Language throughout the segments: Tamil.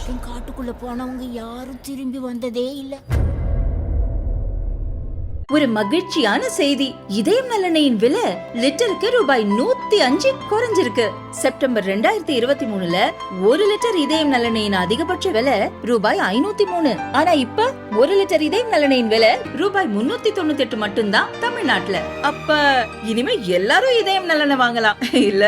இதுவரைக்கும் காட்டுக்குள்ள போனவங்க யாரும் திரும்பி வந்ததே இல்ல. ஒரு மகிழ்ச்சியான செய்தி. இதயம் நல்லெண்ணெயின் விலை லிட்டருக்கு ரூபாய் 105 குறைஞ்சிருக்கு. செப்டம்பர் 2023ல 1 லிட்டர் இதயம் நல்லெண்ணெயின் அதிகபட்ச விலை ரூபாய் 503. ஆனா இப்ப 1 லிட்டர் இதயம் நல்லெண்ணெயின் விலை ரூபாய் 398 மட்டும்தான் தமிழ்நாட்டுல. அப்ப இனிமே எல்லாரும் இதயம் நல்லெண்ணெய் வாங்கலாம் இல்ல?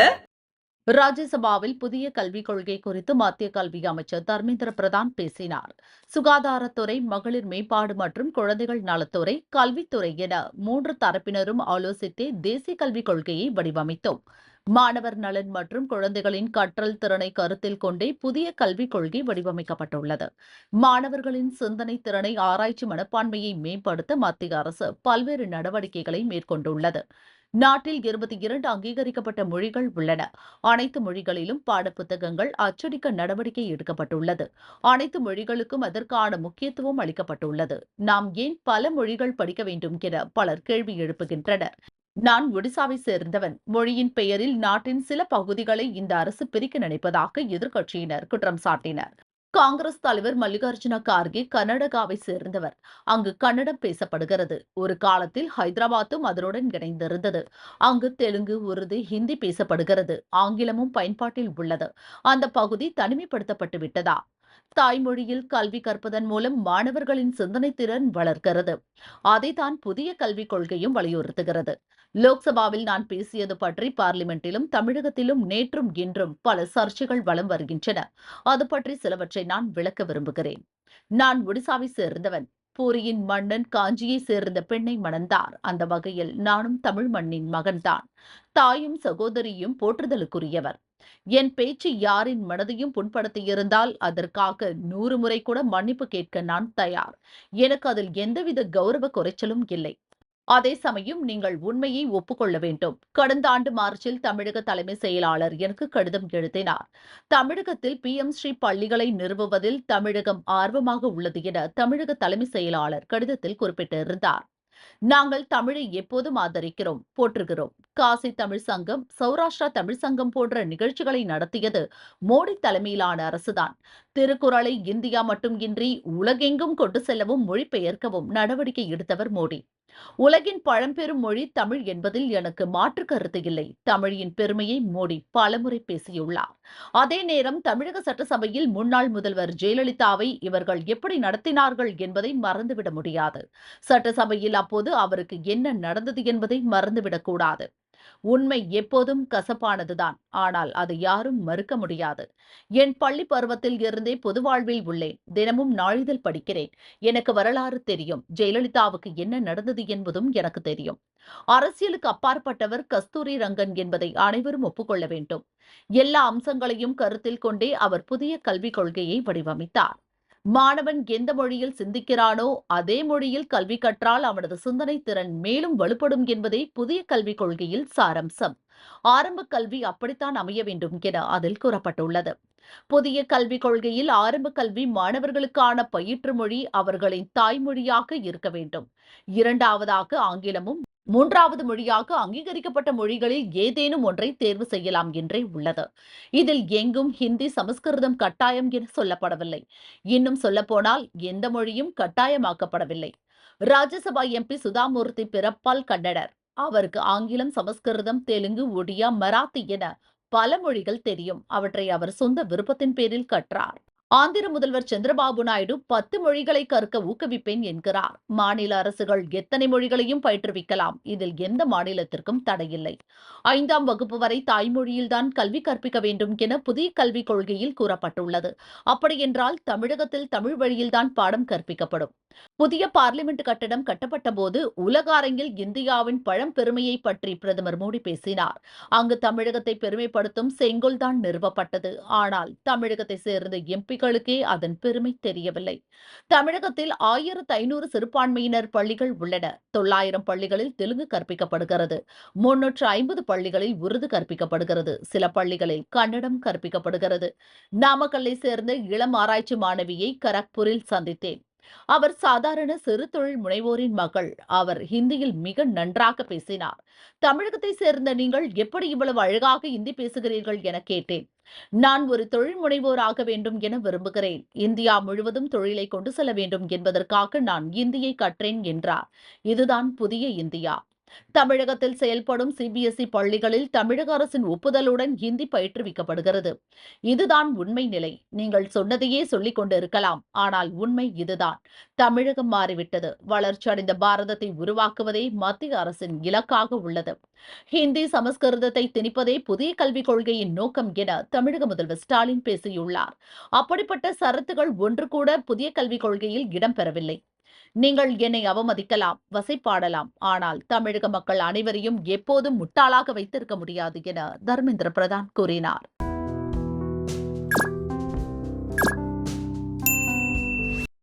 ராஜ்யசபாவில் புதிய கல்விக் கொள்கை குறித்து மத்திய கல்வி அமைச்சர் தர்மேந்திர பிரதான் பேசினார். சுகாதாரத்துறை, மகளிர் மேம்பாடு மற்றும் குழந்தைகள் நலத்துறை, கல்வித்துறை என 3 தரப்பினரும் ஆலோசித்தே தேசிய கல்விக் கொள்கையை வடிவமைத்தோம். மாணவர் நலன் மற்றும் குழந்தைகளின் கற்றல் திறனை கருத்தில் கொண்டே புதிய கல்விக் கொள்கை வடிவமைக்கப்பட்டுள்ளது. மாணவர்களின் சிந்தனை திறனை, ஆராய்ச்சி மனப்பான்மையை மேம்படுத்த மத்திய அரசு பல்வேறு நடவடிக்கைகளை மேற்கொண்டுள்ளது. நாட்டில் 22 அங்கீகரிக்கப்பட்ட மொழிகள் உள்ளன. அனைத்து மொழிகளிலும் பாடப்புத்தகங்கள் அச்சடிக்க நடவடிக்கை எடுக்கப்பட்டுள்ளது. அனைத்து மொழிகளுக்கும் அதற்கான முக்கியத்துவம் அளிக்கப்பட்டுள்ளது. நாம் ஏன் பல மொழிகள் படிக்க வேண்டும் என பலர் கேள்வி எழுப்புகின்றனர். நான் ஒடிசாவை சேர்ந்தவன். மொழியின் பெயரில் நாட்டின் சில பகுதிகளை இந்த அரசு பிரிக்க நினைப்பதாக எதிர்க்கட்சியினர் குற்றம் சாட்டினர். காங்கிரஸ் தலைவர் மல்லிகார்ஜுன கார்கே கர்நாடகாவை சேர்ந்தவர். அங்கு கன்னடம் பேசப்படுகிறது. ஒரு காலத்தில் ஹைதராபாத்தும் அதனுடன் இணைந்திருந்தது. அங்கு தெலுங்கு, உருது, ஹிந்தி பேசப்படுகிறது. ஆங்கிலமும் பயன்பாட்டில் உள்ளது. அந்த பகுதி தனிமைப்படுத்தப்பட்டு விட்டதா? தாய்மொழியில் கல்வி கற்பதன் மூலம் மாணவர்களின் சிந்தனை திறன் வளர்கிறது. அதைத்தான் புதிய கல்விக் கொள்கையும் வலியுறுத்துகிறது. லோக்சபாவில் நான் பேசியது பற்றி பார்லிமெண்டிலும் தமிழகத்திலும் நேற்றும் இன்றும் பல சர்ச்சைகள் வலம் வருகின்றன. அது பற்றி சிலவற்றை நான் விளக்க விரும்புகிறேன். நான் ஒடிசாவை சேர்ந்தவன். பூரியின் மன்னன் காஞ்சியை சேர்ந்த பெண்ணை மணந்தார். அந்த வகையில் நானும் தமிழ் மண்ணின் மகன்தான். தாயும் சகோதரியும் போற்றுதலுக்குரியவர். என் பேச்சு யாரின் மனதையும் புண்படுத்தியிருந்தால் அதற்காக 100 முறை கூட மன்னிப்பு கேட்க நான் தயார். எனக்கு அதில் எந்தவித கௌரவ குறைச்சலும் இல்லை. அதே சமயம் நீங்கள் உண்மையை ஒப்புக்கொள்ள வேண்டும். கடந்த ஆண்டு மார்ச்சில் தமிழக தலைமை செயலாளர் எனக்கு கடிதம் எழுதினார். தமிழகத்தில் PM-ஸ்ரீ பள்ளிகளை நிறுவுவதில் தமிழகம் ஆர்வமாக உள்ளது என தமிழக தலைமை செயலாளர் கடிதத்தில் குறிப்பிட்டிருந்தார். நாங்கள் தமிழை எப்போதும் ஆதரிக்கிறோம், போற்றுகிறோம். காசி தமிழ் சங்கம், சௌராஷ்டிரா தமிழ் சங்கம் போன்ற நிகழ்ச்சிகளை நடத்தியது மோடி தலைமையிலான அரசுதான். திருக்குறளை இந்தியா மட்டுமின்றி உலகெங்கும் கொண்டு செல்லவும் மொழிபெயர்க்கவும் நடவடிக்கை எடுத்தவர் மோடி. உலகின் பழம்பெரும் மொழி தமிழ் என்பதில் எனக்கு மாற்று கருத்து இல்லை. தமிழின் பெருமையை மோடி பலமுறை பேசியுள்ளார். அதே நேரம் தமிழக சட்டசபையில் முன்னாள் முதல்வர் ஜெயலலிதாவை இவர்கள் எப்படி நடத்தினார்கள் என்பதை மறந்துவிட முடியாது. சட்டசபையில் அப்போது அவருக்கு என்ன நடந்தது என்பதை மறந்துவிடக் கூடாது. உண்மை எப்போதும் கசப்பானதுதான். ஆனால் அதை யாரும் மறுக்க முடியாது. என் பள்ளி பருவத்தில் இருந்தே பொது வாழ்வில் உள்ளேன். தினமும் நாளிதழ் படிக்கிறேன். எனக்கு வரலாறு தெரியும். ஜெயலலிதாவுக்கு என்ன நடந்தது என்பதும் எனக்கு தெரியும். அரசியலுக்கு அப்பாற்பட்டவர் கஸ்தூரி ரங்கன் என்பதை அனைவரும் ஒப்புக்கொள்ள வேண்டும். எல்லா அம்சங்களையும் கருத்தில் கொண்டே அவர் புதிய கல்விக் கொள்கையை வடிவமைத்தார். மாணவன் எந்த மொழியில் சிந்திக்கிறானோ அதே மொழியில் கல்வி கற்றால் அவனது சிந்தனை திறன் மேலும் வலுப்படும் என்பதே புதிய கல்விக் கொள்கையில் சாரம்சம். ஆரம்ப கல்வி அப்படித்தான் அமைய வேண்டும் என அதில் கூறப்பட்டுள்ளது. புதிய கல்விக் கொள்கையில் ஆரம்ப கல்வி மாணவர்களுக்கான பயிற்று மொழி அவர்களின் தாய்மொழியாக இருக்க வேண்டும். இரண்டாவதாக ஆங்கிலமும், மூன்றாவது மொழியாக அங்கீகரிக்கப்பட்ட மொழிகளில் ஏதேனும் ஒன்றை தேர்வு செய்யலாம் என்றே உள்ளது. இதில் எங்கும் ஹிந்தி, சமஸ்கிருதம் கட்டாயம் என சொல்லப்படவில்லை. இன்னும் சொல்லப்போனால் எந்த மொழியும் கட்டாயமாக்கப்படவில்லை. ராஜ்யசபா MP சுதாமூர்த்தி பிறப்பால் கன்னடர். அவருக்கு ஆங்கிலம், சமஸ்கிருதம், தெலுங்கு, ஒடியா, மராத்தி என பல மொழிகள் தெரியும். அவற்றை அவர் சொந்த விருப்பத்தின் பேரில் கற்றார். ஆந்திர முதல்வர் சந்திரபாபு நாயுடு 10 மொழிகளை கற்க ஊக்குவிப்பேன் என்கிறார். மாநில அரசுகள் எத்தனை மொழிகளையும் பயிற்றுவிக்கலாம். இதில் எந்த மாநிலத்திற்கும் தடையில்லை. 5ஆம் வகுப்பு வரை தாய்மொழியில்தான் கல்வி கற்பிக்க வேண்டும் என புதிய கல்விக் கொள்கையில் கூறப்பட்டுள்ளது. அப்படியென்றால் தமிழகத்தில் தமிழ் வழியில்தான் பாடம் கற்பிக்கப்படும். புதிய பார்லிமெண்ட் கட்டடம் கட்டப்பட்ட போது உலக அரங்கில் இந்தியாவின் பழம்பெருமையை பற்றி பிரதமர் மோடி பேசினார். அங்கு தமிழகத்தை பெருமைப்படுத்தும் செங்கோல் தான் நிறுவப்பட்டது. ஆனால் தமிழகத்தை சேர்ந்த MP-களுக்கே அதன் பெருமை தெரியவில்லை. தமிழகத்தில் 1500 சிறுபான்மையினர் பள்ளிகள் உள்ளன. 900 பள்ளிகளில் தெலுங்கு கற்பிக்கப்படுகிறது. 350 பள்ளிகளில் உருது கற்பிக்கப்படுகிறது. சில பள்ளிகளில் கன்னடம் கற்பிக்கப்படுகிறது. நாமக்கல்லை சேர்ந்த இளம் ஆராய்ச்சி மாணவியை கரக்பூரில் சந்தித்தேன். அவர் சாதாரண சிறு தொழில் முனைவோரின் மகள். அவர் ஹிந்தியில் மிக நன்றாக பேசினார். தமிழகத்தை சேர்ந்த நீங்கள் எப்படி இவ்வளவு அழகாக ஹிந்தி பேசுகிறீர்கள் என கேட்டேன். நான் ஒரு தொழில் முனைவோராக வேண்டும் என விரும்புகிறேன். இந்தியா முழுவதும் தொழிலை கொண்டு செல்ல வேண்டும் என்பதற்காக நான் இந்தியை கற்றேன் என்றார். இதுதான் புதிய இந்தியா. தமிழகத்தில் செயல்படும் சிபிஎஸ்இ பள்ளிகளில் தமிழக அரசின் ஒப்புதலுடன் ஹிந்தி பயிற்றுவிக்கப்படுகிறது. இதுதான் உண்மை நிலை. நீங்கள் சொன்னதையே சொல்லிக் கொண்டிருக்கலாம், ஆனால் உண்மை இதுதான். தமிழகம் மாறிவிட்டது. வளர்ச்சியடைந்த பாரதத்தை உருவாக்குவதே மத்திய அரசின் இலக்காக உள்ளது. ஹிந்தி சமஸ்கிருதத்தை திணிப்பதே புதிய கல்விக் கொள்கையின் நோக்கம் என தமிழக முதல்வர் ஸ்டாலின் பேசியுள்ளார். அப்படிப்பட்ட சரத்துகள் ஒன்று கூட புதிய கல்விக் கொள்கையில் இடம்பெறவில்லை. நீங்கள் என்னை அவமதிக்கலாம், வசைபாடலாம், ஆனால் தமிழக மக்கள் அனைவரையும் எப்போதும் முட்டாளாக வைத்திருக்க முடியாது என தர்மேந்திர பிரதான் கூறினார்.